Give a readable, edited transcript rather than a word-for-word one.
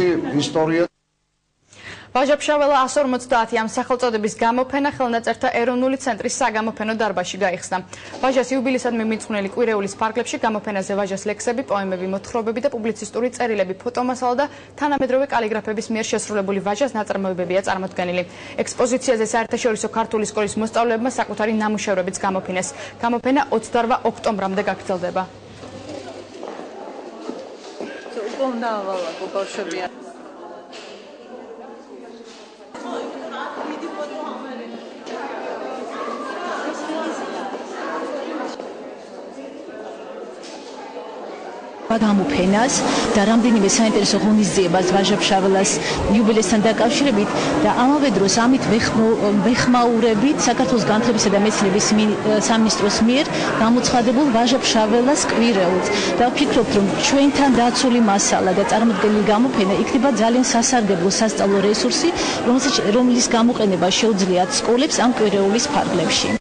უდიდესი ისტორია. ვაჟა-ფშაველა 150 ამ სახელწოდების გამოფენა ხელნაწერთა ეროვნული ცენტრის საგამოფენო დარბაზში გაიხსნა. ვაჟას იუბილეისადმი მიძღვნილი კვირეულის ფარგლებში გამოფენაზე ვაჟას ლექსები, პოემები, მოთხრობები და პუბლიცისტური წერილები, ფოტომასალა და თანამედროვე კალიგრაფების მიერ შესრულებული ვაჟას ნაწარმოებებია წარმოდგენილი. ექსპოზიციაზე საერთაშორისო ქართული სკოლის მოსწავლეებმა საკუთარი ნამუშევრებიც გამოფინეს. გამოფენა 28 ოქტომბრამდე გაგრძელდება. გამოფენას და რამდენიმე საინტერესო ღონისძიებას ვაჟა-ფშაველას იუბილეისთან დაკავშირებით და ამავე დროს ამით ვეხმაურებით საქართველოს განათლებისა და მეცნიერების სამინისტროს მიერ გამოცხადებულ ვაჟა-ფშაველას კვირეულს და ვფიქრობთ, რომ ჩვენთან დაცული მასალა და წარმოდგენილი გამოფენა იქნება ძალიან სასარგებლო სასწავლო რესურსი, რომლის გამოყენება შეუძლიათ სკოლებს ამ კვირეულის ფარგლებში.